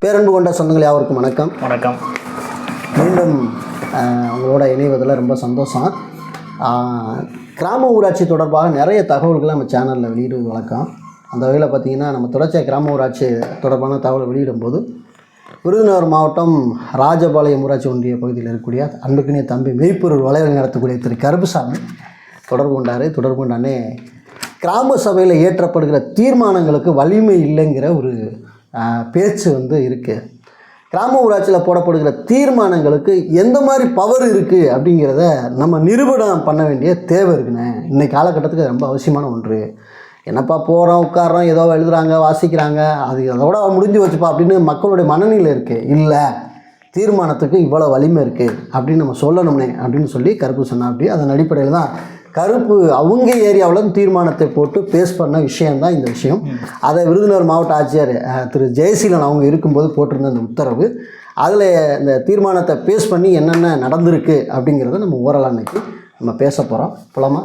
பேரன்பு கொண்ட சொந்தங்கள் யாவருக்கும் வணக்கம். வணக்கம். மீண்டும் உங்களோட இணைவதில் ரொம்ப சந்தோஷம். கிராம ஊராட்சி தொடர்பாக நிறைய தகவல்களை நம்ம சேனலில் வெளியிடுவது வழக்கம். அந்த வகையில் பார்த்திங்கன்னா, நம்ம தொடர்ச்சியாக கிராம ஊராட்சி தொடர்பான தகவலை வெளியிடும்போது விருதுநகர் மாவட்டம் ராஜபாளையம் ஊராட்சி ஒன்றிய பகுதியில் இருக்கக்கூடிய அன்புக்கினிய தம்பி மெய்ப்பொருள் வலைவலி நடத்தக்கூடிய திரு கருப்புசாமி தொடர்பு கொண்டானே கிராம சபையில் இயற்றப்படுகிற தீர்மானங்களுக்கு வலிமை இல்லைங்கிற ஒரு பேச்சு இருக்குது. கிராம ஊராட்சியில் போடப்படுகிற தீர்மானங்களுக்கு எந்த மாதிரி பவர் இருக்குது அப்படிங்கிறத நம்ம நிரூபணம் பண்ண வேண்டிய தேவை இருக்குண்ணே. இன்றைக்கு காலகட்டத்துக்கு ரொம்ப அவசியமான ஒன்று. என்னப்பா போகிறோம் உட்காரோம் ஏதோ எழுதுகிறாங்க வாசிக்கிறாங்க, அது அதோட முடிஞ்சு வச்சுப்பா அப்படின்னு மக்களுடைய மனநிலை இருக்குது. இல்லை, தீர்மானத்துக்கு இவ்வளோ வலிமை இருக்குது அப்படின்னு நம்ம சொல்லணும்னே அப்படின்னு சொல்லி கருப்பு சொன்னா. அப்படி அதன் அடிப்படையில் தான் கருப்பு அவங்க ஏரியாவில் தீர்மானத்தை போட்டு பேஸ் பண்ண விஷயந்தான் இந்த விஷயம். அதை விருதுநகர் மாவட்ட ஆட்சியர் திரு ஜெயசீலன் அவங்க இருக்கும்போது போட்டிருந்த அந்த உத்தரவு, அதில் இந்த தீர்மானத்தை பேஸ் பண்ணி என்னென்ன நடந்திருக்கு அப்படிங்கிறத நம்ம ஓரளவு அன்னைக்கு நம்ம பேச போகிறோம். போலாமா?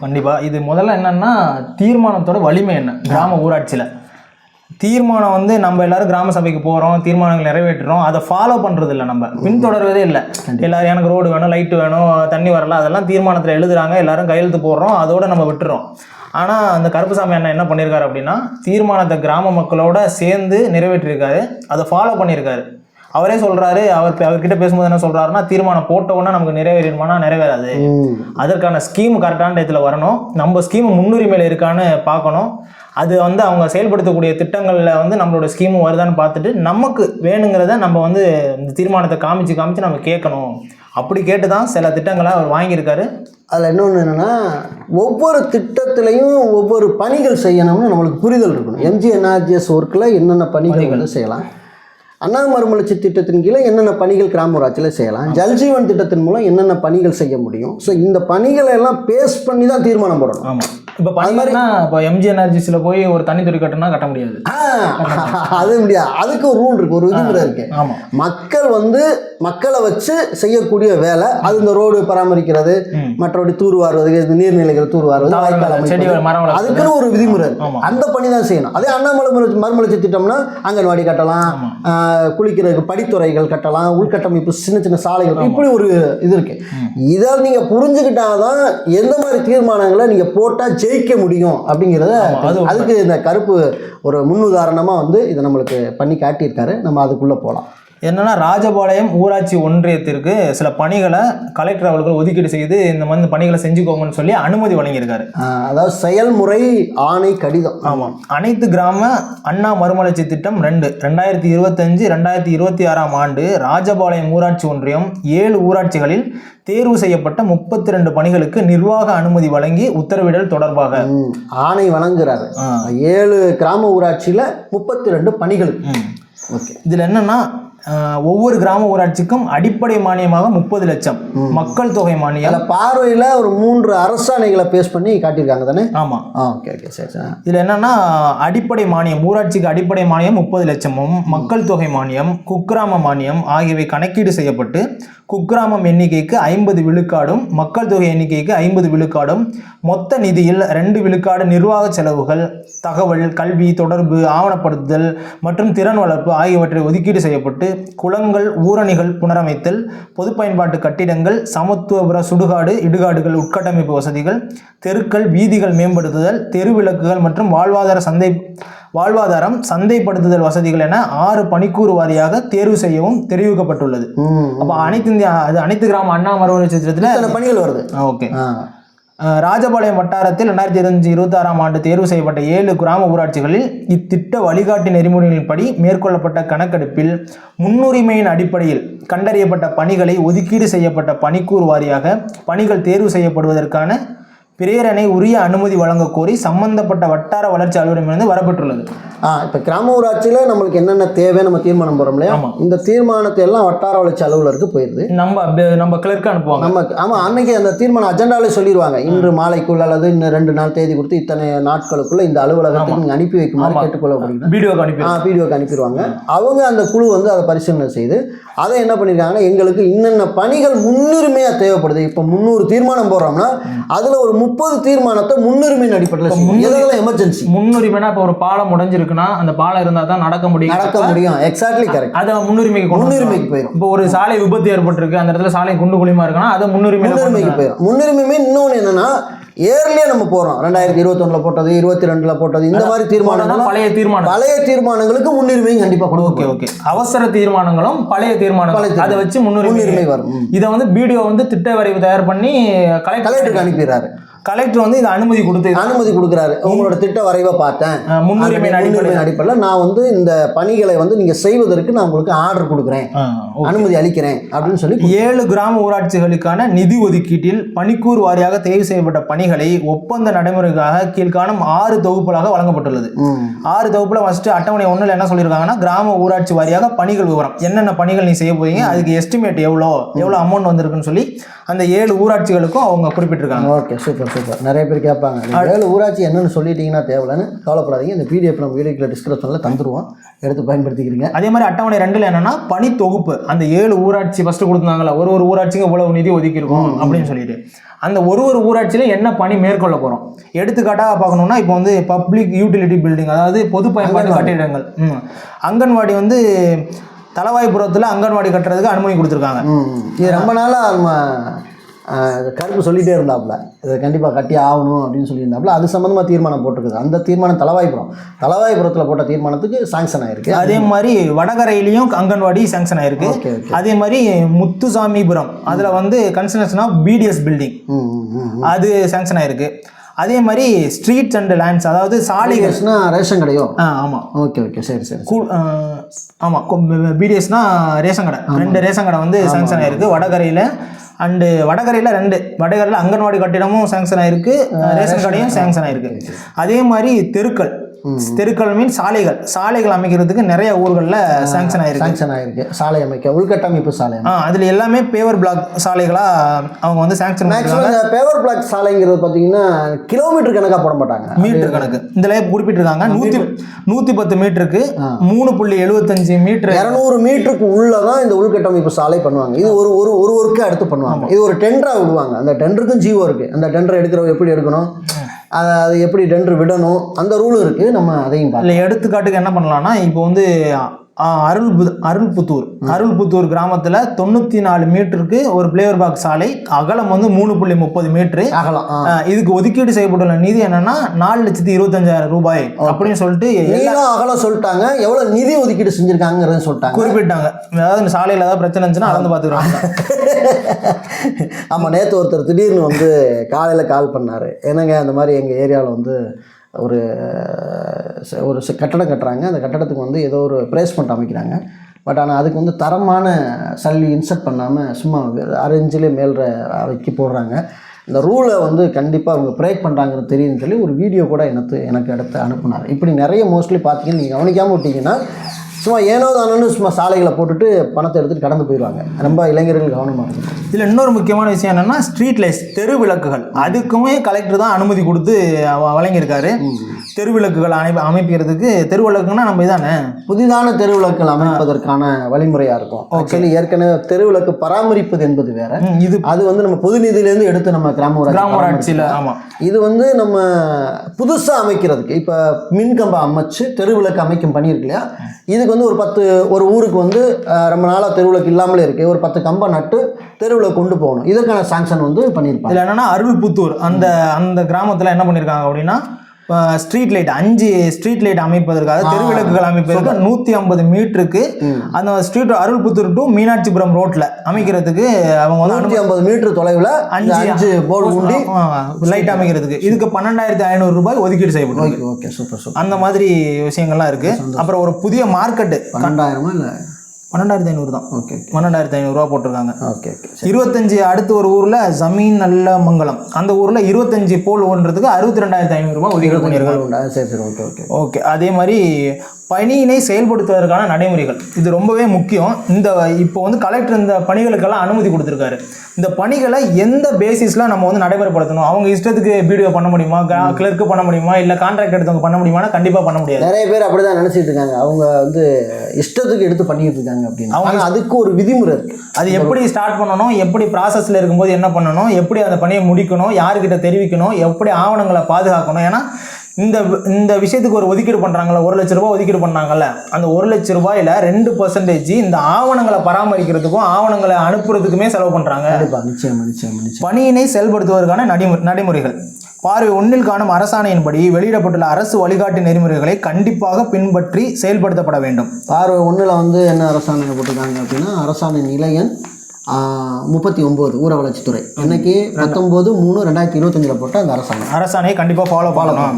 கண்டிப்பாக. இது முதல்ல என்னென்னா, தீர்மானத்தோட வலிமை என்ன கிராம ஊராட்சியில். தீர்மானம் நம்ம எல்லாரும் கிராம சபைக்கு போகிறோம், தீர்மானங்கள் நிறைவேற்றுறோம், அதை ஃபாலோ பண்ணுறது இல்லை, நம்ம பின்தொடர்வதே இல்லை. எல்லாரும் எனக்கு ரோடு வேணும், லைட்டு வேணும், தண்ணி வரலாம், அதெல்லாம் தீர்மானத்தில் எழுதுகிறாங்க, எல்லாரும் கையெழுத்து போடுறோம், அதோடு நம்ம விட்டுறோம். ஆனால் அந்த கருப்புசாமி அண்ணன் என்ன பண்ணியிருக்காரு அப்படின்னா, தீர்மானத்தை கிராம மக்களோட சேர்ந்து நிறைவேற்றிருக்காரு, அதை ஃபாலோ பண்ணியிருக்காரு. அவரே சொல்கிறாரு, அவர்கிட்ட பேசும்போது என்ன சொல்கிறாருன்னா, தீர்மானம் போட்டவுடனே நமக்கு நிறைவேறிடுமானா நிறைவேறாது, அதற்கான ஸ்கீம் கரெக்டான டயத்தில் வரணும், நம்ம ஸ்கீம் முன்னுரிமையில் இருக்கான்னு பார்க்கணும், அது அவங்க செயல்படுத்தக்கூடிய திட்டங்களில் நம்மளோட ஸ்கீமும் வருதான்னு பார்த்துட்டு நமக்கு வேணுங்கிறத நம்ம இந்த தீர்மானத்தை காமிச்சு நம்ம கேட்கணும். அப்படி கேட்டு தான் சில திட்டங்களை அவர் வாங்கியிருக்காரு. அதில் இன்னொன்று என்னென்னா, ஒவ்வொரு திட்டத்திலையும் ஒவ்வொரு பணிகள் செய்யணும்னு நம்மளுக்கு புரிதல் இருக்கணும். MGNRGS ஒர்க்கில் என்னென்ன பணிகள் செய்யலாம், அண்ணா மறுமலர்ச்சி திட்டத்தின் கீழே என்னென்ன பணிகள் கிராம ஊராட்சியில் செய்யலாம், ஜல்ஜீவன் திட்டத்தின் மூலம் என்னென்ன பணிகள் செய்ய முடியும். ஸோ இந்த பணிகளை எல்லாம் பேஸ் பண்ணி தான் தீர்மானம் போடணும். ஆமாம். இப்போ பார்த்தீங்கன்னா, இப்போ MGNRGSல போய் ஒரு தண்ணி துறை கட்டணும்னா கட்ட முடியாது. அது முடியாது. அதுக்கு ஒரு ரூல் இருக்குது, ஒரு விதிமுறை இருக்குது. ஆமாம். மக்கள் மக்களை வச்சு செய்யக்கூடிய வேலை அது இந்த ரோடு பராமரிக்கிறது, மற்றபடி தூர்வாருவது, நீர்நிலைகள் தூர்வாருவது, அதுக்குன்னு ஒரு விதிமுறை. அந்த பணி தான் செய்யணும். அதே அண்ணா மறுமலர்ச்சி திட்டம்னா அங்கன்வாடி கட்டலாம், குளிக்கிறதுக்கு படித்துறைகள் கட்டலாம், உள்கட்டமைப்பு சின்ன சின்ன சாலைகள், இப்படி ஒரு இது இருக்கு. இதை நீங்க புரிஞ்சுக்கிட்டாதான் எந்த மாதிரி தீர்மானங்களை நீங்க போட்டா ஜெயிக்க முடியும் அப்படிங்கிறத அதுக்கு இந்த கருப்பு ஒரு முன்னுதாரணமா இதை நம்மளுக்கு பண்ணி காட்டியிருக்காரு. நம்ம அதுக்குள்ள போகலாம். என்னன்னா, ராஜபாளையம் ஊராட்சி ஒன்றியத்திற்கு சில பணிகளை கலெக்டர் அவர்கள் ஒதுக்கீடு செய்து இந்த மாதிரி பணிகளை செஞ்சுக்கோங்கன்னு சொல்லி அனுமதி வழங்கியிருக்காரு. அதாவது செயல்முறை ஆணை கடிதம். ஆமாம். அனைத்து கிராம அண்ணா மறுமலர்ச்சி திட்டம் 2025-2026 ஆண்டு ராஜபாளையம் ஊராட்சி ஒன்றியம் 7 ஊராட்சிகளில் தேர்வு செய்யப்பட்ட 32 பணிகளுக்கு நிர்வாக அனுமதி வழங்கி உத்தரவிடல் தொடர்பாக ஆணை வழங்குறாரு. 7 கிராம ஊராட்சியில் 32 பணிகள். ஓகே. இதில் என்னன்னா, ஒவ்வொரு கிராம ஊராட்சிக்கும் அடிப்படை மானியமாக 30 லட்சம், மக்கள் தொகை மானியம். பார்வையில் ஒரு 3 அரசாணைகளை பேஸ் பண்ணி காட்டியிருக்காங்க தானே? ஆமாம். ஓகே ஓகே சரி சரி. இதில் என்னன்னா, அடிப்படை மானியம், ஊராட்சிக்கு அடிப்படை மானியம் 30 லட்சமும், மக்கள் தொகை மானியம், குக்கிராம மானியம் ஆகியவை கணக்கீடு செய்யப்பட்டு குக்கிராமம் எண்ணிக்கைக்கு 50 விழுக்காடும், மக்கள் தொகை எண்ணிக்கைக்கு 50 விழுக்காடும், மொத்த நிதியில் 2 விழுக்காடு நிர்வாக செலவுகள், தகவல், கல்வி, தொடர்பு, ஆவணப்படுத்துதல் மற்றும் திறன் வளர்ப்பு ஆகியவற்றை ஒதுக்கீடு செய்யப்பட்டு குளங்கள், ஊரணிகள் புனரமைத்தல், பொது பயன்பாட்டு கட்டிடங்கள், சமத்துவபுர சுடுகாடு, இடுகாடுகள், உட்கட்டமைப்பு வசதிகள், தெருக்கள், வீதிகள் மேம்படுத்துதல், தெருவிளக்குகள் மற்றும் வாழ்வாதாரம், சந்தைப்படுத்துதல் வசதிகள் என 6 பணிக்கூறு வாரியாக தேர்வு செய்யவும் தெரிவிக்கப்பட்டுள்ளது. அப்போ அனைத்து கிராம அண்ணா மறுமலர்ச்சி திட்டத்தில் பணிகள் வருது. ஓகே. ராஜபாளையம் வட்டாரத்தில் 2025-26 ஆண்டு தேர்வு செய்யப்பட்ட 7 கிராம ஊராட்சிகளில் இத்திட்ட வழிகாட்டி நெறிமுறைகளின்படி மேற்கொள்ளப்பட்ட கணக்கெடுப்பில் முன்னுரிமையின் அடிப்படையில் கண்டறியப்பட்ட பணிகளை ஒதுக்கீடு செய்யப்பட்ட பணிக்கூறு வாரியாக பணிகள் தேர்வு செய்யப்படுவதற்கான பிரேரணை உரிய அனுமதி வழங்க கோரி சம்பந்தப்பட்ட வட்டார வளர்ச்சி அலுவலகமிருந்து வரப்பட்டுள்ளது. இப்போ கிராம ஊராட்சியில் நம்மளுக்கு என்னென்ன தேவை நம்ம தீர்மானம் போகிறோம் இல்லையா? இந்த தீர்மானத்தை எல்லாம் வட்டார வளர்ச்சி அலுவலருக்கு போயிடுது. நம்ம கிளர்க்கு அனுப்புவாங்க. ஆமாம், அன்னைக்கு அந்த தீர்மானம் அஜெண்டாலே சொல்லிடுவாங்க. இன்று மாலைக்குள்ள அல்லது இன்னும் 2 நாள் தேதி கொடுத்து இத்தனை நாட்களுக்குள்ள இந்த அலுவலகத்துக்கு நீங்கள் அனுப்பி வைக்குமாறு கேட்டுக்கொள்ளப்படுகிறது. வீடியோக்கு அனுப்பிடுவாங்க. அவங்க அந்த குழு அதை பரிசீலனை செய்து அதை என்ன பண்ணியிருக்காங்கன்னா, எங்களுக்கு இன்னென்ன பணிகள் முன்னுரிமையாக தேவைப்படுது. இப்போ 300 தீர்மானம் போடுறோம்னா அதில் ஒரு 30 தீர்மானத்தை முன்னுரிமையின் அடிப்படையில் எமர்ஜென்சி முன்னுரிமைனா இப்போ ஒரு பாலம் உடைஞ்சிருக்குன்னா அந்த பாலம் இருந்தால் தான் நடக்க முடியும். Exactly correct. அதை முன்னுரிமைக்கு போயிடும். இப்போ ஒரு சாலை விபத்து ஏற்பட்டிருக்கு, அந்த இடத்துல சாலை குண்டு குழிமா இருக்குன்னா அதை முன்னுரிமைக்கு போயிடும். முன்னுரிமை இன்னொன்று என்னன்னா ஏர்லியே நம்ம போறோம். 2021 போட்டது, 22 போட்டது, இந்த மாதிரி தீர்மானங்கள் பழைய தீர்மானங்களுக்கு முன்னுரிமை கண்டிப்பா கொடுக்கும். ஓகே. அவசர தீர்மானங்களும் பழைய தீர்மானங்கள் அதை வச்சு முன்னுரிமை வரும். இதை வந்து பிடிஓ வந்து திட்ட வரைவு தயார் பண்ணி கலெக்டருக்கு அனுப்பிடுறாரு. கலெக்டர் வந்து இது அனுமதி கொடுக்குறாரு. உங்களோட திட்ட வரைவை பார்த்தேன், முன்னுரிமை அடிப்படையில் நான் வந்து இந்த பணிகளை வந்து நீங்க செய்வதற்கு நான் உங்களுக்கு ஆர்டர் கொடுக்குறேன், அனுமதி அளிக்கிறேன் அப்படின்னு சொல்லி 7 கிராம ஊராட்சிகளுக்கான நிதி ஒதுக்கீட்டில் பணிக்கூர் வாரியாக தேர்வு செய்யப்பட்ட பணிகளை ஒப்பந்த நடைமுறைக்காக கீழ்காணும் 6 தொகுப்புகளாக வழங்கப்பட்டுள்ளது. 6 தொகுப்புல ஃபர்ஸ்ட் அட்டவணை 1ல என்ன சொல்லியிருக்காங்கன்னா, கிராம ஊராட்சி வாரியாக பணிகள் விவரம், என்னென்ன பணிகள் நீ செய்ய போறீங்க, அதுக்கு எஸ்டிமேட் எவ்வளோ அமௌண்ட் வந்திருக்குன்னு சொல்லி அந்த 7 ஊராட்சிகளுக்கும் அவங்க குறிப்பிட்டிருக்காங்க. Okay, super. நிறைய பேர் கேட்பாங்க, 7 ஊராட்சி என்னன்னு சொல்லிட்டீங்கன்னா தேவையில்லைன்னு கவலைப்படாதீங்க. இந்த பிடிஎஃப் நம்ம வீடியோக்குள்ள டிஸ்கிரிப்ஷனில் தந்துருவோம், எடுத்து பயன்படுத்திக்கிறீங்க. அதே மாதிரி அட்டவணை 2ல் என்னன்னா பணி தொகுப்பு, அந்த 7 ஊராட்சி ஃபர்ஸ்ட் கொடுத்தாங்கல்ல, ஒரு ஊராட்சிக்கு இவ்வளவு நிதி ஒதுக்கியிருக்கோம் அப்படின்னு சொல்லிட்டு அந்த ஒரு ஊராட்சியில என்ன பணி மேற்கொள்ள போறோம். எடுத்துக்காட்டாக பார்க்கணும்னா இப்போ வந்து பப்ளிக் யூட்டிலிட்டி பில்டிங், அதாவது பொது பயன்பாட்டு கட்டிடங்கள். அங்கன்வாடி வந்து தலவாய்புரத்தில் அங்கன்வாடி கட்டுறதுக்கு அனுமதி கொடுத்துருக்காங்க. இது ரொம்ப நாளாக நம்ம கருப்பு சொல்லிகிட்டே இருந்தாப்புல, இதை கண்டிப்பாக கட்டி ஆகணும் அப்படின்னு சொல்லியிருந்தாப்புல. அது சம்மந்தமாக தீர்மானம் போட்டிருக்குது. அந்த தீர்மானம் தலவாய்புரத்தில் போட்ட தீர்மானத்துக்கு சாங்ஷன் ஆயிருக்கு. அதே மாதிரி வடகரையிலையும் அங்கன்வாடி சாங்ஷன் ஆயிருக்கு. அதே மாதிரி முத்துசாமிபுரம் அதில் வந்து கன்ஸ்ட்ரக்ஷன் ஆஃப் பிடிஎஸ் பில்டிங் அது சாங்ஷன் ஆயிருக்கு. அதே மாதிரி ஸ்ட்ரீட்ஸ் அண்ட் லேண்ட்ஸ், அதாவது சாலைகள்னா ரேஷன் கடையோ. ஆமாம். ஓகே சரி. ஆமாம், பிடிஎஸ்னா ரேஷன் கடை. 2 ரேஷன் கடை வந்து சாங்ஷன் ஆயிருக்கு வடகரையில். அண்டு வடகரையில் 2 வடகரையில் அங்கன்வாடி கட்டிடமும் சாங்ஷன் ஆயிருக்கு, ரேஷன் கடையும் சாங்ஷன் ஆயிருக்கு. அதே மாதிரி தெருக்கள் மீன் சாலைகள் அமைக்கிறதுக்கு நிறைய ஊர்களில் சாங்ஷன் ஆயிருக்கு. சாலை அமைக்க உள்கட்டமைப்பு சாலை, அதில் எல்லாமே பேவர் பிளாக் சாலைகளாக அவங்க வந்து சாங்ஷன். மேக்ஸிமம் பேவர் பிளாக் சாலைங்கிறது பார்த்தீங்கன்னா கிலோமீட்டர் கணக்காக போட மாட்டாங்க, மீட்டர் கணக்கு. இதில் குறிப்பிட்டிருக்காங்க 110 மீட்டருக்கு 3.75 மீட்டர், 200 மீட்டருக்கு உள்ளதான் இந்த உள்கட்டமைப்பு சாலை பண்ணுவாங்க. இது ஒரு ஒர்க்காக எடுத்து பண்ணுவாங்க. இது ஒரு டெண்டராக விடுவாங்க. அந்த டெண்டருக்கும் ஜீவோ இருக்குது. அந்த டெண்டர் எடுக்கிறவங்க எப்படி எடுக்கணும், அது எப்படி டெண்டர் விடணும், அந்த ரூல் இருக்குது. நம்ம அதையும் இல்லை எடுத்துக்காட்டுக்கு என்ன பண்ணலாம்னா, இப்போ வந்து அருள்புத்தூர் கிராமத்தில் 94 மீட்டருக்கு ஒரு பிளேவர் பாக்ஸ் சாலை, அகலம் வந்து 3.30 மீட்டரு அகலம். இதுக்கு ஒதுக்கீடு செய்யப்பட்டுள்ள நிதி என்னன்னா 4,25,000 ரூபாய் அப்படின்னு சொல்லிட்டு அகலம் சொல்லிட்டாங்க. எவ்வளவு நிதி ஒதுக்கீடு செஞ்சிருக்காங்கிறத சொல்லிட்டாங்க, குறிப்பிட்டாங்க. அதாவது இந்த சாலையில் ஏதாவது பிரச்சனை இருந்துச்சுன்னா அளந்து பார்த்துக்கிறாங்க. ஆமாம், நேற்று ஒருத்தர் திடீர்னு வந்து காலையில் கால் பண்ணார். என்னங்க அந்த மாதிரி எங்கள் ஏரியாவில் வந்து ஒரு கட்டடம் கட்டுறாங்க, அந்த கட்டடத்துக்கு வந்து ஏதோ ஒரு பிளேஸ்மெண்ட் அமைக்கிறாங்க. பட் ஆனால் அதுக்கு வந்து தரமான சல்லி இன்சர்ட் பண்ணாமல் சும்மா 6 இன்ச்சிலே மேலே வைக்க போடுறாங்க. இந்த ரூலை வந்து கண்டிப்பாக அவங்க பிரேக் பண்ணுறாங்கன்னு தெரியுதுன்னு சொல்லி ஒரு வீடியோ கூட எனக்கு எடுத்து அனுப்புனார். இப்படி நிறைய மோஸ்ட்லி பார்த்தீங்கன்னா நீங்கள் கவனிக்காமல் விட்டீங்கன்னா சும்மா ஏனோ தானோன்னு சும்மா சாலைகளை போட்டுட்டு பணத்தை எடுத்துகிட்டு கடந்து போயிடுவாங்க. ரொம்ப இளைஞர்கள் கவனமாக இருக்கும். இதில் இன்னொரு முக்கியமான விஷயம் என்னென்னா ஸ்ட்ரீட் லைட்ஸ், தெரு விளக்குகள், அதுக்குமே கலெக்டர் தான் அனுமதி கொடுத்து வழங்கியிருக்காரு. தெரு விளக்குகள் அமைக்கிறதுக்கு, தெரு விளக்குன்னா நம்ம இதானே புதிதான தெரு விளக்குகள் அமைப்பதற்கான வழிமுறையாக இருக்கும். ஆக்சுவலி ஏற்கனவே தெரு விளக்கு பராமரிப்பது என்பது வேற, அது வந்து நம்ம பொது நிதியிலேருந்து எடுத்து நம்ம கிராம ஊராட்சியில். ஆமாம், இது வந்து நம்ம புதுசாக அமைக்கிறதுக்கு இப்போ மின்கம்பம் அமைச்சு தெரு விளக்கு அமைக்கும் பணி இருக்கு இல்லையா, இதுக்கு வந்து ஒரு ஊருக்கு வந்து ரொம்ப நாளாக தெருவிளக்கு இல்லாமலே இருக்குது, ஒரு 10 கம்பம் நட்டு தெருவில் கொண்டு போகணும். இதற்கான சாங்ஷன் வந்து பண்ணியிருப்பாங்க. இதில் என்னென்னா அருள்புத்தூர் அந்த கிராமத்தில் என்ன பண்ணியிருக்காங்க அப்படின்னா, ஸ்ட்ரீட் லைட் 5 ஸ்ட்ரீட் லைட் அமைப்பதற்காக, தெருவிளக்குகள் அமைப்பதற்கு 150 மீட்டருக்கு அந்த ஸ்ட்ரீட் அருள்புத்தூர் டு மீனாட்சிபுரம் ரோட்ல அமைக்கிறதுக்கு அவங்க வந்து 150 மீட்டர் தொலைவில் 5 போர்டு ஊண்டி லைட் அமைக்கிறதுக்கு இதுக்கு 12,500 ரூபாய் ஒதுக்கீடு செய்யப்படும். Okay, super. அந்த மாதிரி விஷயங்கள்லாம் இருக்கு. அப்புறம் ஒரு புதிய மார்க்கெட்டு 12,000 இல்லை 12,500 தான். ஓகே, 12,500 ரூபா போட்டிருக்காங்க. ஓகே, 25 அடுத்த ஒரு ஊரில் ஜமீன் நல்ல மங்கலம், அந்த ஊரில் 25 போல் ஓடுறதுக்கு 62,500 ரூபாய் ஒதுக்கீடு பண்ணியிருக்காங்க. சரி. ஓகே. அதே மாதிரி பணியினை செயல்படுத்துவதற்கான நடைமுறைகள், இது ரொம்பவே முக்கியம். இப்போ வந்து கலெக்டர் இந்த பணிகளுக்கெல்லாம் அனுமதி கொடுத்துருக்காரு. இந்த பணிகளை எந்த பேசிஸில் நம்ம வந்து நடைமுறைப்படுத்தணும், அவங்க இஷ்டத்துக்கு வீடியோ பண்ண முடியுமா, கிளர்க்கு பண்ண முடியுமா, இல்லை கான்ட்ராக்ட் எடுத்தவங்க பண்ண முடியுமானா கண்டிப்பாக பண்ண முடியாது. நிறைய பேர் அப்படி தான் நினச்சிட்டு இருக்காங்க. அவங்க வந்து இஷ்டத்துக்கு எடுத்து பண்ணிட்டு இருக்காங்க. பண்ணிட்டாங்க அப்படின்னு. ஆனால் அதுக்கு ஒரு விதிமுறை இருக்குது. அது எப்படி ஸ்டார்ட் பண்ணணும், எப்படி ப்ராசஸில் இருக்கும்போது என்ன பண்ணணும், எப்படி அந்த பணியை முடிக்கணும், யாருக்கிட்ட தெரிவிக்கணும், எப்படி ஆவணங்களை பாதுகாக்கணும். ஏன்னா இந்த விஷயத்துக்கு ஒரு ஒதுக்கீடு பண்ணுறாங்கல்ல, 1 லட்ச ரூபாய் ஒதுக்கீடு பண்ணாங்கல்ல, அந்த 1 லட்ச ரூபாயில் 2% இந்த ஆவணங்களை பராமரிக்கிறதுக்கும் ஆவணங்களை அனுப்புறதுக்குமே செலவு பண்ணுறாங்க. நிச்சயமா. பணியினை செயல்படுத்துவதற்கான நடைமுறைகள். பார்வை 1 காணும் அரசாணையின்படி வெளியிடப்பட்டுள்ள அரசு வழிகாட்டு நெறிமுறைகளை கண்டிப்பாக பின்பற்றி செயல்படுத்தப்பட வேண்டும். பார்வை 1 வந்து என்ன அரசாணை போட்டிருக்காங்க அப்படின்னா, அரசாணை நிலையன் 39 ஊர வளர்ச்சித்துறை இன்னைக்கு 19/3/2025 போட்ட அந்த அரசாணையை கண்டிப்பாக ஃபாலோ பண்ணணும்.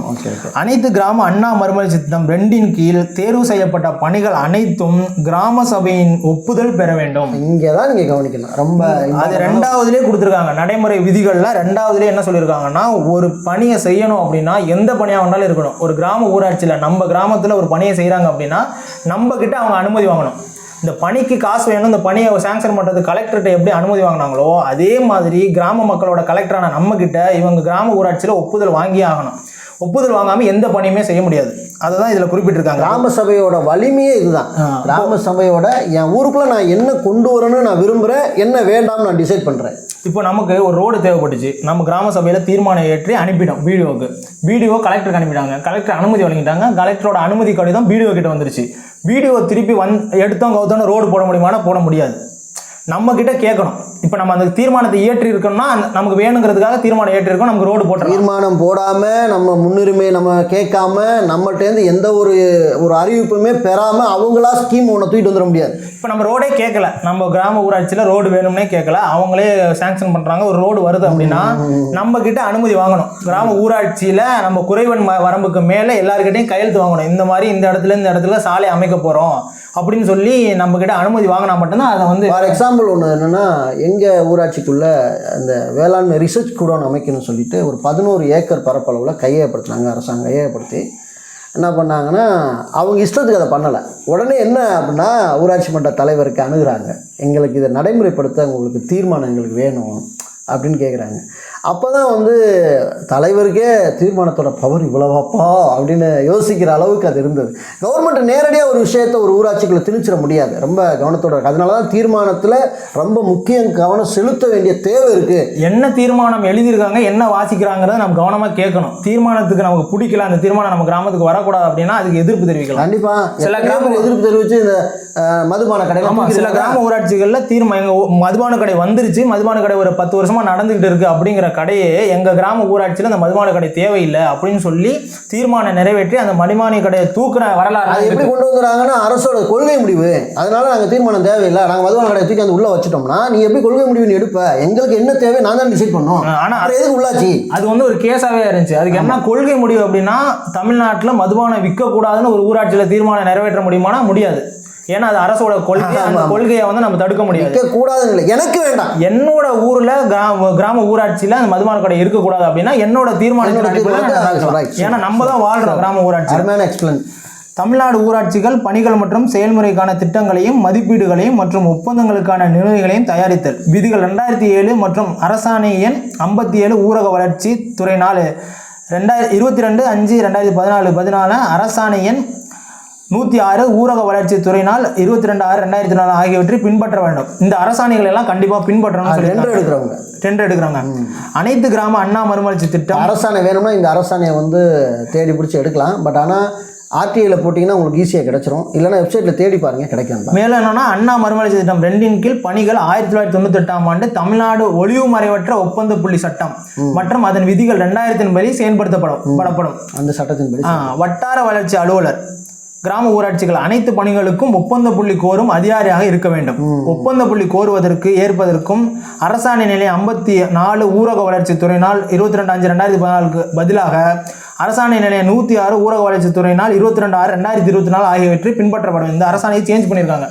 அனைத்து கிராம அண்ணா மறுமலர்ச்சி திட்டம் 2 கீழ் தேர்வு செய்யப்பட்ட பணிகள் அனைத்தும் கிராம சபையின் ஒப்புதல் பெற வேண்டும். இங்கே தான் நீங்கள் கவனிக்கணும். ரொம்ப அது 2வதுலேயே கொடுத்துருக்காங்க. நடைமுறை விதிகளில் 2வதுலேயே என்ன சொல்லியிருக்காங்கன்னா, ஒரு பணியை செய்யணும் அப்படின்னா எந்த பணியாக வேணாலும் இருக்கணும். ஒரு கிராம ஊராட்சியில் நம்ம கிராமத்தில் ஒரு பணியை செய்கிறாங்க அப்படின்னா நம்ம கிட்ட அவங்க அனுமதி வாங்கணும். இந்த பணிக்கு காசு வேணும், இந்த பணியை சாங்ஷன் பண்ணுறது கலெக்டர்கிட்ட எப்படி அனுமதி வாங்கினாங்களோ அதே மாதிரி கிராம மக்களோட கலெக்டரான நம்மக்கிட்ட இவங்க கிராம ஊராட்சியில் ஒப்புதல் வாங்கி ஆகணும். ஒப்புதல் வாங்காமல் எந்த பணியுமே செய்ய முடியாது. அதுதான் இதில் குறிப்பிட்டிருக்காங்க. கிராம சபையோட வலிமையே இதுதான். கிராம சபையோட என் ஊருக்குள்ளே நான் என்ன கொண்டு வரணும்னு நான் விரும்புகிறேன், என்ன வேண்டாம்னு நான் டிசைட் பண்ணுறேன். இப்போ நமக்கு ஒரு ரோடு தேவைப்பட்டுச்சு, நம்ம கிராம சபையில் தீர்மானம் ஏற்றி அனுப்பிட்டோம் பிடிஓ கலெக்டருக்கு அனுப்பிட்டாங்க. கலெக்டர் அனுமதி வழங்கிட்டாங்க. கலெக்டரோட அனுமதி கடிதம் பிடிஓ கிட்ட வந்துருச்சு. பிடிஓ திருப்பி எடுத்தோம் கவுத்தோன்னு ரோடு போட முடியுமானா போட முடியாது. நம்ம கிட்ட கேட்கணும். இப்போ நம்ம அந்த தீர்மானத்தை ஏற்றி இருக்கோம்னா நமக்கு வேணுங்கிறதுக்காக தீர்மானம் ஏற்றிருக்கோம், நமக்கு ரோடு போட்டு தீர்மானம் போடாமல் நம்ம முன்னுரிமை நம்ம கேட்காம நம்மகிட்டேருந்து எந்த ஒரு அறிவிப்புமே பெறாமல் அவங்களா ஸ்கீம் ஒன்று தூக்கிட்டு வந்துட முடியாது. இப்போ நம்ம ரோடே கேட்கல, நம்ம கிராம ஊராட்சியில் ரோடு வேணும்னே கேட்கல, அவங்களே சாங்ஷன் பண்ணுறாங்க, ஒரு ரோடு வருது அப்படின்னா நம்ம கிட்ட அனுமதி வாங்கணும். கிராம ஊராட்சியில் நம்ம குறைவன் வரம்புக்கு மேலே எல்லாருக்கிட்டையும் கையெழுத்து வாங்கணும். இந்த மாதிரி இந்த இடத்துல சாலை அமைக்க போகிறோம் அப்படின்னு சொல்லி நம்ம கிட்ட அனுமதி வாங்கினா மட்டும்தான் அதை வந்து. ஃபார் எக்ஸாம்பிள் ஒன்று என்னென்னா, எங்கள் ஊராட்சிக்குள்ளே அந்த வேளாண்மை ரிசர்ச் கூடம் அமைக்கணும்னு சொல்லிட்டு ஒரு 11 ஏக்கர் பரப்பளவில் கையகப்படுத்தினாங்க. அரசாங்கம் கையகப்படுத்தி என்ன பண்ணாங்கன்னா, அவங்க இஷ்டத்துக்கு அதை பண்ணலை. உடனே என்ன அப்படின்னா, ஊராட்சி மன்ற தலைவருக்கு அணுகுறாங்க, எங்களுக்கு இதை நடைமுறைப்படுத்த உங்களுக்கு தீர்மானம் எங்களுக்கு வேணும் அப்படின்னு கேட்குறாங்க. அப்போ தான் வந்து தலைவருக்கே தீர்மானத்தோட பவர் இவ்வளவாப்பா அப்படின்னு யோசிக்கிற அளவுக்கு அது இருந்தது. கவர்மெண்ட் நேரடியாக ஒரு விஷயத்தை ஒரு ஊராட்சிக்குள்ளே திணிச்சிட முடியாது, ரொம்ப கவனத்தோடு இருக்குது. அதனால தான் தீர்மானத்தில் ரொம்ப முக்கியம் கவனம் செலுத்த வேண்டிய தேவை இருக்குது. என்ன தீர்மானம் எழுதியிருக்காங்க, என்ன வாசிக்கிறாங்கிறத நம்ம கவனமாக கேட்கணும். தீர்மானத்துக்கு நமக்கு பிடிக்கல, அந்த தீர்மானம் நம்ம கிராமத்துக்கு வரக்கூடாது அப்படின்னா அதுக்கு எதிர்ப்பு தெரிவிக்கலாம். கண்டிப்பாக சில கிராமம் எதிர்ப்பு தெரிவித்து இந்த மதுபான கடை, சில கிராம ஊராட்சிகளில் எங்கள் மதுபான கடை வந்துருச்சு, மதுபான கடை ஒரு 10 வருஷமாக நடந்துகிட்டு இருக்குது அப்படிங்கிற கடையே எங்கள் கிராம ஊராட்சியில் அந்த மதுபான கடை தேவையில்லை அப்படின்னு சொல்லி தீர்மானம் நிறைவேற்றி அந்த மதுபான கடையை தூக்குற வரலாறு. அது எப்படி கொண்டு வந்துறாங்கன்னா, அரசோட கொள்கை முடிவு. அதனால நாங்கள் தீர்மானம் தேவையில்லை, நாங்கள் மதுபான கடையை தூக்கி அந்த உள்ள வச்சுட்டோம்னா நீ எப்படி கொள்கை முடிவுன்னு எடுப்ப, எங்களுக்கு என்ன தேவை நான் தான் டிசைட் பண்ணோம். ஆனால் எதுக்கு உள்ளாச்சு, அது வந்து ஒரு கேஸாகவே இருந்துச்சு. அதுக்கு என்ன கொள்கை முடிவு அப்படின்னா, தமிழ்நாட்டில் மதுபானம் விற்கக்கூடாதுன்னு ஒரு ஊராட்சியில் தீர்மானம் நிறைவேற்ற முடியுமானா முடியாது. ஏன்னா அது அரசோட கொள்கை, அந்த கொள்கையை வந்து நம்ம தடுக்க முடியாது. கூடாதுன்னு எனக்கு வேண்டாம், என்னோட ஊர்ல கிராம ஊராட்சியில அந்த மதுபான கடை இருக்கக்கூடாது அப்படின்னா என்னோட தீர்மானம். ஏன்னா நம்ம தான் வாழ்றோம் கிராம ஊராட்சி. தமிழ்நாடு ஊராட்சிகள் பணிகள் மற்றும் செயல்முறைக்கான திட்டங்களையும் மதிப்பீடுகளையும் மற்றும் ஒப்பந்தங்களுக்கான நிர்ணயங்களையும் தயாரித்தல் விதிகள் 2007 மற்றும் அரசாணை எண் 57 ஊரக வளர்ச்சி துறை 4 22/5/2014 அரசாணை எண் 106 ஊரக வளர்ச்சி துறையினால் 22/6/2004 ஆகியவற்றை பின்பற்ற வேண்டும். இந்த அரசாணைகள் எல்லாம் கண்டிப்பாக பின்பற்றணும். டெண்டர் எடுக்கிறாங்க. அனைத்து கிராம அண்ணா மறுமலர்ச்சி திட்டம் அரசாணை வேணும்னா இந்த அரசாணையை வந்து தேடி பிடிச்சி எடுக்கலாம். பட் ஆனால் ஆர்டிஐயில் போட்டிங்கன்னா உங்களுக்கு ஈஸியாக கிடச்சிரும், இல்லைனா வெப்சைட்டில் தேடி பாருங்கள், கிடைக்கும். மேலும் என்னன்னா, அண்ணா மறுமலர்ச்சி திட்டம் 2 கீழ் பணிகள் 1998ஆம் ஆண்டு தமிழ்நாடு ஒளிவு மறைவற்ற ஒப்பந்த புள்ளி சட்டம் மற்றும் அதன் விதிகள் 2000 படி செயல்படுத்தப்படும். அந்த சட்டத்தின்படி வட்டார வளர்ச்சி அலுவலர் கிராம ஊராட்சிகள் அனைத்து பணிகளுக்கும் ஒப்பந்த புள்ளி கோரும் அதிகாரியாக இருக்க வேண்டும். ஒப்பந்த புள்ளி கோருவதற்கு ஏற்பதற்கும் அரசாணை நிலை 54 ஊரக வளர்ச்சி துறையினால் 22/5/2014 பதிலாக அரசாணை நிலைய 106 ஊரக வளர்ச்சி துறையினால் 22/6/2024 ஆகியவற்றை பின்பற்றப்படும். இந்த அரசாணையை சேஞ்ச் பண்ணியிருக்காங்க.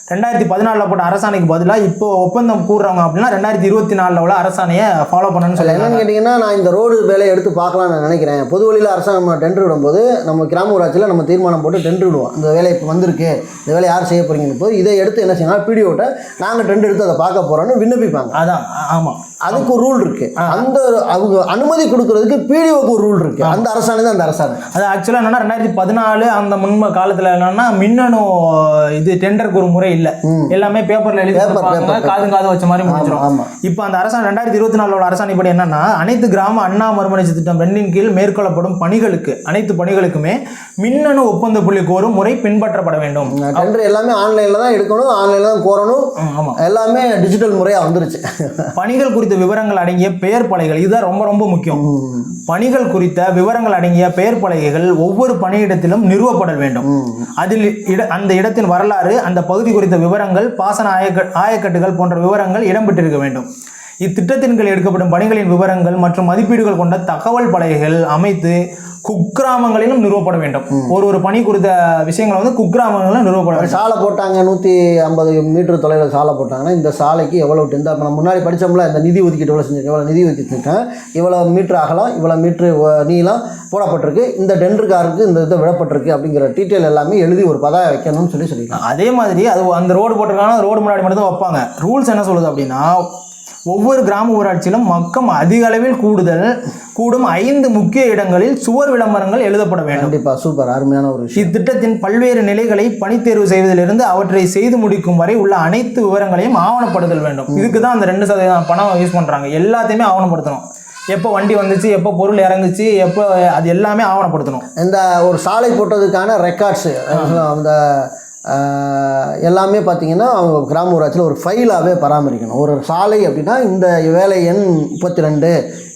2014 போட்ட அரசாணைக்கு பதிலாக இப்போ ஒப்பந்தம் கூடுறவங்க அப்படின்னா 2024 உள்ள அரசாணையை ஃபாலோ பண்ணணும்னு சொல்லி. என்னன்னு கேட்டிங்கன்னா, நான் இந்த ரோடு வேலையை எடுத்து பார்க்கலாம்னு நினைக்கிறேன். பொது வழியில் அரசாங்கம் டெண்டர் விடும்போது நம்ம கிராம ஊராட்சியில் நம்ம தீர்மானம் போட்டு டெண்டர் விடுவோம். இந்த வேலை இப்போ வந்திருக்கு, இந்த வேலை யார் செய்ய போகிறீங்கன்னு போது இதை எடுத்து என்ன செய்யணும், பிடிஓட்ட நாங்கள் டெண்டர் எடுத்து அதை பார்க்க போகிறோன்னு விண்ணப்பிப்பாங்க. அதான் ஆமாம், அதுக்கு ஒரு ரூல் இருக்கு. அந்த அவங்க அனுமதி கொடுக்கறதுக்கு பிடிஓக்கு ஒரு ரூல் இருக்கு. அந்த அரசாணை தான் அந்த அரசாணை. அது ஆக்சுவலாக என்னன்னா 2014 அந்த முன்பு காலத்தில் என்னன்னா மின்னணு இது டெண்டருக்கு ஒரு முறை இல்ல, எல்லாமே பேப்பர்ல எழுதி கொடுப்பாங்க, காது வச்ச மாதிரி முடிச்சிடும். இப்போ அந்த அரசாணை 2024 அரசாணைப்படி என்னன்னா, அனைத்து கிராம அண்ணா மறுமலர்ச்சி திட்டம் 2 கீழ் மேற்கொள்ளப்படும் பணிகளுக்கு, அனைத்து பணிகளுக்குமே மின்னணு ஒப்பந்த புள்ளி கோரும் முறை பின்பற்றப்பட வேண்டும். டெண்டர் எல்லாமே ஆன்லைன்ல தான் எடுக்கணும், ஆன்லைன்ல தான் கோரணும். ஆமா, எல்லாமே டிஜிட்டல் முறையா வந்துருச்சு. பணிகள் குறித்த விவரங்கள் அடங்கிய பெயர் பலகைகள், இதுதான் ரொம்ப ரொம்ப முக்கியம். பணிகள் குறித்த விவரங்கள் அடங்கிய பெயர் பலகைகள் ஒவ்வொரு பணியிடத்திலும் நிறுவப்பட வேண்டும். அதில் அந்த இடத்தின் வரலாறு, அந்த பகுதி குறித்த விவரங்கள், பாசன ஆயக்கட்டுகள் போன்ற விவரங்கள் இடம்பெற்றிருக்க வேண்டும். இத்திட்டத்தின் கீழ் எடுக்கப்படும் பணிகளின் விவரங்கள் மற்றும் மதிப்பீடுகள் கொண்ட தகவல் பலகைகள் அமைத்து குக்கிராமங்களிலும் நிறுவப்பட வேண்டும். ஒரு பணி குறித்த விஷயங்களை வந்து குக்கிராமங்களிலும் நிறுவப்பட வேண்டும். சாலை போட்டாங்க, 150 மீட்டர் தொலைவில் சாலை போட்டாங்கன்னா இந்த சாலைக்கு எவ்வளோ டெண்டர், நம்ம முன்னாடி படித்தோம்ல, இந்த நிதி ஒதுக்கீடு எவ்வளோ செஞ்சிருக்கேன், இவ்வளோ நிதி ஒதுக்கிட்டுருக்கேன், இவ்வளோ மீட்டர் அகலம், இவ்வளோ மீட்ரு நீளம் போடப்பட்டிருக்கு, இந்த டெண்டருக்காருக்கு இந்த இதை விடப்பட்டிருக்கு அப்படிங்கிற டீட்டெயில் எல்லாமே எழுதி ஒரு பதாய வைக்கணும்னு சொல்லியிருக்காங்க. அதே மாதிரி அது அந்த ரோடு போட்டிருக்காங்கன்னா ரோடு முன்னாடி மட்டும் தான் வைப்பாங்க. ரூல்ஸ் என்ன சொல்லுது அப்படின்னா, ஒவ்வொரு கிராம ஊராட்சியிலும் மக்கள் அதிக அளவில் கூடும் 5 முக்கிய இடங்களில் சுவர் விளம்பரங்கள் எழுதப்பட வேண்டும். கண்டிப்பாக, சூப்பர், அருமையான ஒரு விஷயம். இத்திட்டத்தின் பல்வேறு நிலைகளை பணித்தேர்வு செய்வதிலிருந்து அவற்றை செய்து முடிக்கும் வரை உள்ள அனைத்து விவரங்களையும் ஆவணப்படுத்தல் வேண்டும். இதுக்கு தான் அந்த 2% பணம் யூஸ் பண்ணுறாங்க. எல்லாத்தையுமே ஆவணப்படுத்தணும். எப்போ வண்டி வந்துச்சு, எப்போ பொருள் இறங்குச்சு, எப்போ, அது எல்லாமே ஆவணப்படுத்தணும். இந்த ஒரு சாலை போட்டதுக்கான ரெக்கார்ட்ஸு, அந்த எல்லாமே பார்த்தீங்கன்னா அவங்க கிராம ஊராட்சியில் ஒரு ஃபைலாகவே பராமரிக்கணும். ஒரு சாலை அப்படின்னா இந்த வேலை எண் 32,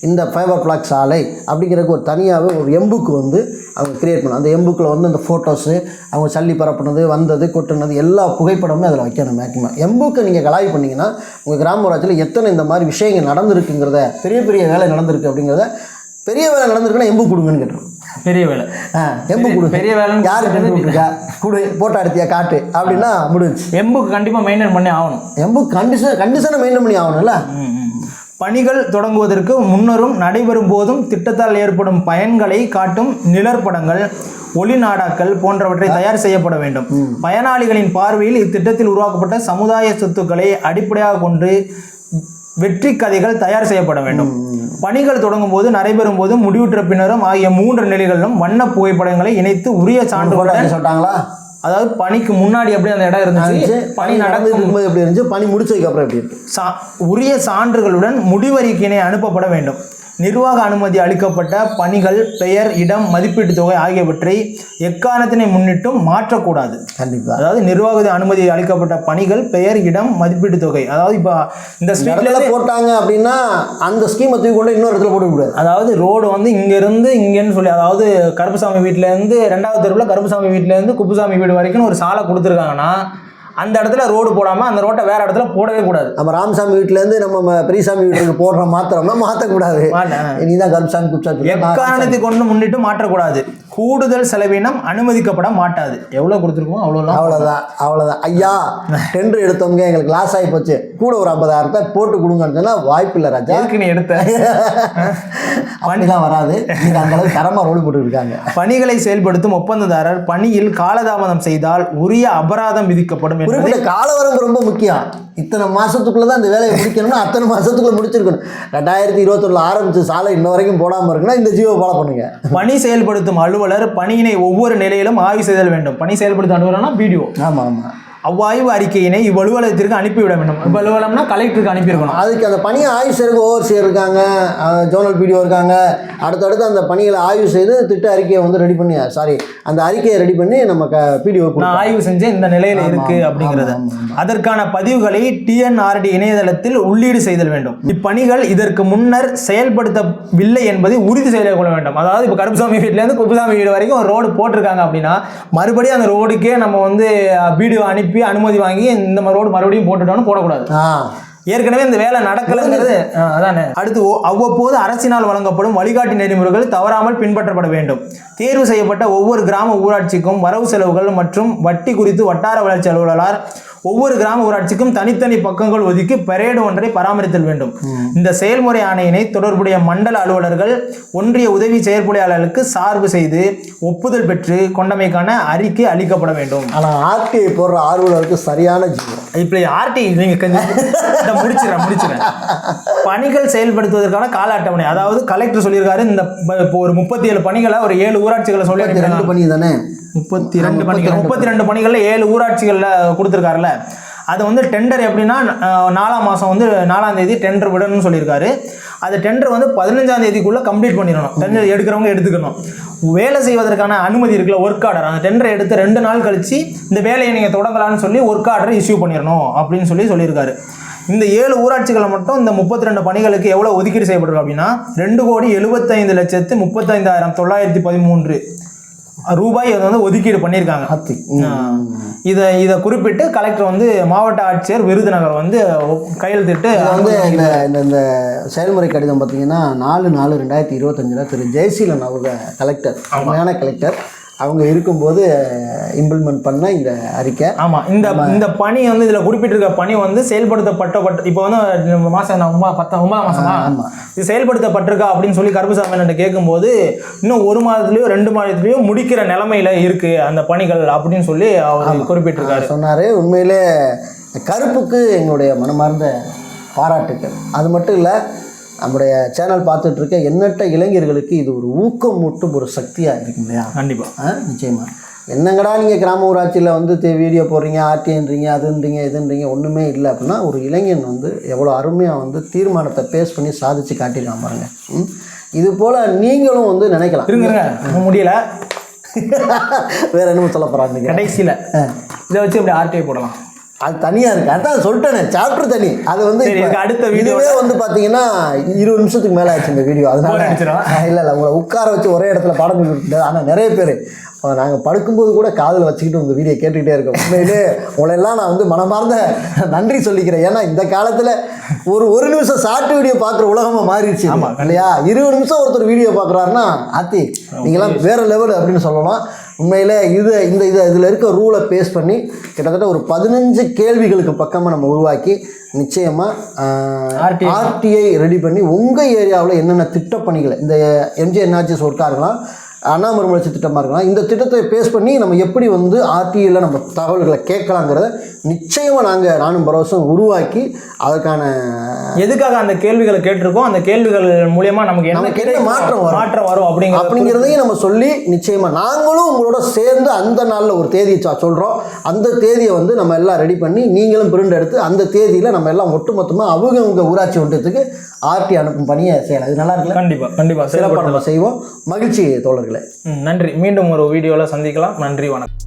இந்த ஃபைபர் பிளாக் சாலை அப்படிங்கிறதுக்கு ஒரு தனியாகவே ஒரு எம்புக்கு வந்து அவங்க கிரியேட் பண்ணணும். அந்த எம்புக்கில் வந்து அந்த ஃபோட்டோஸு, அவங்க சல்லி பரப்புனது, வந்தது, கொட்டுனது எல்லா புகைப்படமுமே அதில் வைக்கணும். மேக்ஸிமம் எம்புக்கு நீங்கள் கலாய் பண்ணிங்கன்னா உங்கள் கிராம ஊராட்சியில் எத்தனை இந்த மாதிரி விஷயங்கள் நடந்திருக்குங்கிறத, பெரிய பெரிய வேலை நடந்திருக்கு அப்படிங்கிறத, பெரிய வேலை நடந்திருக்குன்னா எம்பு கொடுங்கன்னு கேட்டுருவோம். பெரிய வேலை, எம்பு கொடு, பெரிய வேலை யாருக்கு இருக்கா கொடு, போட்டோ எடுத்தியா காட்டு அப்படின்னா முடிஞ்சு. எம்புக்கு கண்டிப்பாக மெயின்டைன் பண்ணி ஆகணும். எம்பு கண்டிஷனை மெயின்டைன் பண்ணி ஆகணும்ல. பணிகள் தொடங்குவதற்கு முன்னரும் நடைபெறும் போதும் திட்டத்தால் ஏற்படும் பயன்களை காட்டும் நிழற்படங்கள், ஒளிநாடாக்கள் போன்றவற்றை தயார் செய்யப்பட வேண்டும். பயனாளிகளின் பார்வையில் இத்திட்டத்தில் உருவாக்கப்பட்ட சமுதாய சொத்துக்களை அடிப்படையாக கொண்டு வெற்றி கதைகள் தயார் செய்யப்பட வேண்டும். பணிகள் தொடங்கும் போது, நடைபெறும் போது, முடிவுற்ற பின்னரும் ஆகிய 3 நிலைகளிலும் வண்ண புகைப்படங்களை இணைத்து உரிய சான்றுகளுடன் சொல்லிட்டாங்களா? அதாவது பணிக்கு முன்னாடி எப்படி அந்த இடம் இருந்துச்சு, பணி நடக்கும்போது எப்படி இருந்துச்சு, பணி முடிச்சதுக்கு அப்புறம் எப்படி இருக்கு, உரிய சான்றுகளுடன் முடிவறிக்கையினை அனுப்பப்பட வேண்டும். நிர்வாக அனுமதி அளிக்கப்பட்ட பணிகள் பெயர், இடம், மதிப்பீட்டு தொகை ஆகியவற்றை எக்காரணத்தினை முன்னிட்டும் மாற்றக்கூடாது. கண்டிப்பாக. அதாவது நிர்வாக அனுமதி அளிக்கப்பட்ட பணிகள் பெயர், இடம், மதிப்பீட்டு தொகை, அதாவது இப்போ இந்த ஸ்ட்ரீட்ல போட்டாங்க அப்படின்னா அந்த ஸ்கீமை தூக்கி கொண்டு இன்னொரு இடத்துல போடக்கூடாது. அதாவது ரோடு வந்து இங்கேருந்து இங்கேன்னு சொல்லி, அதாவது கருப்புசாமி வீட்டிலேருந்து 2வது தெருவில் கருப்புசாமி வீட்டிலேருந்து குப்புசாமி வீடு வரைக்கும் ஒரு சாலை கொடுத்துருக்காங்கன்னா அந்த இடத்துல ரோடு போடாமல் அந்த ரோட்டை வேற இடத்துல போடவே கூடாது. நம்ம ராமசாமி வீட்டிலேருந்து நம்ம பெரியசாமி வீட்டுக்கு போடுற மாத்திரம்னா மாற்றக்கூடாது. நீதான் கருப்புசாமி குப்சாமி எக்காரணத்தை கொண்டு முன்னிட்டு மாற்றக்கூடாது. கூடுதல் செலவினம் அனுமதிக்கப்பட மாட்டாது. எவ்வளோ கொடுத்துருக்கோம் அவ்வளோதான். ஐயா டெண்டர் எடுத்தவங்க எங்களுக்கு லாஸ் ஆகி போச்சு, கூட ஒரு 50,000 போட்டு கொடுங்கன்னு சொன்னா வாய்ப்பு இல்லை ராஜா. நீ எடுத்த பணிதான் வராது. நீங்கள் அந்த அளவுக்கு தரமாக ரோடு போட்டு இருக்காங்க. பணிகளை செயல்படுத்தும் ஒப்பந்ததாரர் பணியில் காலதாமதம் செய்தால் உரிய அபராதம் விதிக்கப்படும். குறிப்பிட்ட காலவரம்பு ரொம்ப முக்கியம். இத்தனை மாதத்துக்குள்ளே தான் இந்த வேலையை முடிக்கணும்னா அத்தனை மாதத்துக்குள்ளே முடிச்சிருக்கணும். 2021 ஆரம்பிச்சு சாலை இன்ன வரைக்கும் போடாமல் இருக்குன்னா இந்த ஜியோ ஃபாலோ பண்ணுங்க. பணி செயல்படுத்தும் அலுவலர் பணியினை ஒவ்வொரு நிலையிலும் ஆய்வு செய்தல் வேண்டும். பணி செயல்படுத்தும் அலுவலர்னா பிடிஓ. ஆமாம். அவ்வாய்வு அறிக்கையினை இவ்வலுவலகத்திற்கு அனுப்பிவிட வேண்டும். அலுவலகம்னா கலெக்டருக்கு அனுப்பியிருக்கணும். அதுக்கு அந்த பணியை ஆய்வு செய்யறதுக்கு ஓவர்சியர் இருக்காங்க, ஜோனல் பிடிஓ இருக்காங்க. அடுத்தடுத்து அந்த பணிகளை ஆய்வு செய்து திட்ட அறிக்கையை வந்து ரெடி பண்ணி, அந்த அறிக்கையை ரெடி பண்ணி நம்ம பிடிஓ நான் ஆய்வு செஞ்சு இந்த நிலையில் இருக்குது அப்படிங்கிறது. அதற்கான பதிவுகளை டிஎன்ஆர்டி இணையதளத்தில் உள்ளீடு செய்தல் வேண்டும். இப்பணிகள் இதற்கு முன்னர் செயல்படுத்தவில்லை என்பதை உறுதி செய்து கொள்ள வேண்டும். அதாவது இப்போ கருப்புசாமி வீட்டிலேருந்து குப்புசாமி வீடு வரைக்கும் ஒரு ரோடு போட்டிருக்காங்க அப்படின்னா மறுபடியும் அந்த ரோடுக்கே நம்ம வந்து பிடிஓ அனுப்பி அனுமதி வாங்கி இந்த மாதிரி ரோடு மறுபடியும் போட்டுட்டோம்னு போடக்கூடாது. ஏற்கனவே இந்த வேலை நடக்கலைங்கிறது அதானே. அடுத்து அவ்வப்போது அரசினால் வழங்கப்படும் வழிகாட்டி நெறிமுறைகள் தவறாமல் பின்பற்றப்பட வேண்டும். தேர்வு செய்யப்பட்ட ஒவ்வொரு கிராம ஊராட்சிக்கும் வரவு செலவுகள் மற்றும் வட்டி குறித்து வட்டார வளர்ச்சி அலுவலர் ஒவ்வொரு கிராம ஊராட்சிக்கும் தனித்தனி பக்கங்கள் ஒதுக்கி பரேடு ஒன்றை பராமரித்தல் வேண்டும். இந்த செயல்முறை ஆணையினை தொடர்புடைய மண்டல அலுவலர்கள் ஒன்றிய உதவி செயற்பொழியாளர்களுக்கு சார்பு செய்து ஒப்புதல் பெற்று கொண்டமைக்கான அறிக்கை அளிக்கப்பட வேண்டும். ஆனால் ஆர்டிஐ போடுற ஆர்வலருக்கு சரியான ஜீவன். இப்படி ஆர்டிஐ நீங்கள் முடிச்சிடறேன். பணிகள் செயல்படுத்துவதற்கான கால அட்டவணை, அதாவது கலெக்டர் சொல்லியிருக்காரு. இந்த இப்போ ஒரு 37 பணிகளை ஒரு 7 ஊராட்சிகளை சொல்லி 32 பணி தானே, 32 பணிகள் 7 ஊராட்சிகளில் கொடுத்துருக்காருல்ல. சொல்லியிருக்காருல, அது வந்து டெண்டர் எப்படின்னா 4ஆம் மாதம் வந்து 4ஆம் தேதி டெண்டர் விடணும்னு சொல்லியிருக்காரு. அது டெண்டர் வந்து 15ஆம் தேதிக்குள்ளே கம்ப்ளீட் பண்ணிடணும். டெண்டர் எடுக்கிறவங்க எடுத்துக்கணும். வேலை செய்வதற்கான அனுமதி இருக்குல்ல, ஒர்க் ஆர்டர், அந்த டெண்டரை எடுத்து 2 நாள் கழிச்சு இந்த வேலையை நீங்கள் தொடங்கலாம்னு சொல்லி ஒர்க் ஆர்டர் இஷ்யூ பண்ணிடணும் அப்படின்னு சொல்லியிருக்காரு. இந்த 7 ஊராட்சிகளை மட்டும் இந்த 32 பணிகளுக்கு எவ்வளோ ஒதுக்கீடு செய்யப்பட்டிருக்கு அப்படின்னா 2,75,35,913 ரூபாய் அதை வந்து ஒதுக்கீடு பண்ணியிருக்காங்க. இதை குறிப்பிட்டு கலெக்டர் வந்து மாவட்ட ஆட்சியர் விருதுநகர் வந்து கையெழுத்திட்டு வந்து இந்த செயல்முறை கடிதம் பார்த்தீங்கன்னா 4/4/2025 திரு ஜெயசீலன் அவங்க கலெக்டர், உண்மையான கலெக்டர், அவங்க இருக்கும்போது இம்ப்ளிமெண்ட் பண்ண இந்த அறிக்கை. ஆமாம், இந்த பணி வந்து இதில் குறிப்பிட்டிருக்க பணி வந்து செயல்படுத்தப்பட்ட இப்போ வந்து மாதம் 9ஆம் மாதமா இது செயல்படுத்தப்பட்டிருக்கா அப்படின்னு சொல்லி கருப்புசாமி கேட்கும்போது இன்னும் 1 மாதத்துலேயோ 2 மாதத்துலேயோ முடிக்கிற நிலைமையில இருக்கு அந்த பணிகள் அப்படின்னு சொல்லி அவர் குறிப்பிட்டிருக்காரு. சொன்னார். உண்மையிலே கருப்புக்கு எங்களுடைய மனமார்ந்த பாராட்டுக்கள். அது மட்டும் இல்லை, நம்முடைய சேனல் பார்த்துட்டு இருக்க எண்ணற்ற இளைஞர்களுக்கு இது ஒரு ஊக்கம் மூட்டும் ஒரு சக்தியாக இருக்கும் இல்லையா? கண்டிப்பாக, நிச்சயமாக. என்னங்கடா நீங்கள் கிராம ஊராட்சியில் வந்து வீடியோ போடுறீங்க, ஆர்டின்றீங்க, இதுன்றீங்க ஒன்றுமே இல்லை அப்படின்னா ஒரு இளைஞன் வந்து எவ்வளோ அருமையாக வந்து தீர்மானத்தை பேஸ் பண்ணி சாதிச்சு காட்டிடலாம் பாருங்க. இது போல் நீங்களும் வந்து நினைக்கலாம். இருங்க முடியல வேற என்னமோ சொல்ல போகிறாங்க கடைசியில் இதை வச்சு இப்படி ஆர்டிஐ போடலாம். அது தனியாக இருக்குது. அதான் சொல்லிட்டேனே, சாப்டர் தனி. அது வந்து அடுத்த வீடியோவே வந்து பார்த்தீங்கன்னா 20 நிமிஷத்துக்கு மேலே ஆச்சு இந்த வீடியோ. அதனால இல்லை உங்களை உட்கார வச்சு ஒரே இடத்துல பாடம் சொல்லிட்டு, ஆனால் நிறைய பேர் நாங்கள் படுக்கும்போது கூட காதில் வச்சுக்கிட்டு உங்கள் வீடியோ கேட்டுக்கிட்டே இருக்கோம். உண்மையிலே உங்களெல்லாம் நான் வந்து மனமார்ந்த நன்றி சொல்லிக்கிறேன். ஏன்னா இந்த காலத்தில் ஒரு நிமிஷம் ஷார்ட் வீடியோ பார்க்குற உலகமாக மாறிடுச்சு இல்லையா? 20 நிமிஷம் ஒருத்தர் வீடியோ பார்க்குறாருன்னா ஆத்தி நீங்களாம் வேறு லெவல் அப்படின்னு சொல்லலாம். உண்மையில் இதில் இருக்க ரூலை பேஸ் பண்ணி கிட்டத்தட்ட ஒரு 15 கேள்விகளுக்கு பக்கமாக நம்ம உருவாக்கி நிச்சயமாக ஆர்டிஐ ரெடி பண்ணி உங்கள் ஏரியாவில் என்னென்ன திட்டப்பணிகளை, இந்த எம்ஜிஎன்ஆர்ஜிஎஸ் ஒர்க்காக இருக்கலாம், அண்ணா மறுமலர்ச்சி திட்டமாக இருக்கலாம், இந்த திட்டத்தை பேஸ் பண்ணி நம்ம எப்படி வந்து ஆர்டிஐயில் நம்ம தகவல்களை கேட்கலாங்கிறத நிச்சயமாக நானும் பரவசம் உருவாக்கி அதற்கான எதுக்காக அந்த கேள்விகளை கேட்டிருக்கோம், அந்த கேள்விகள் மூலமா நமக்கு என்ன மாற்றம் வரும் அப்படிங்கிறதையும் நம்ம சொல்லி நிச்சயமாக நாங்களும் உங்களோட சேர்ந்து அந்த நாளில் ஒரு தேதியை சொல்கிறோம். அந்த தேதியை வந்து நம்ம எல்லாம் ரெடி பண்ணி நீங்களும் பிரிண்ட் எடுத்து அந்த தேதியில் நம்ம எல்லாம் ஒட்டுமொத்தமாக அவங்க ஊராட்சி ஒன்றியத்துக்கு ஆர்டி அனுப்பும் பணியை செய்யலாம். இது நல்லா இருக்குல்ல? கண்டிப்பாக சிறப்பாக நம்ம செய்வோம். மகிழ்ச்சி தோழர்களே. நன்றி. மீண்டும் ஒரு வீடியோவில் சந்திக்கலாம். நன்றி, வணக்கம்.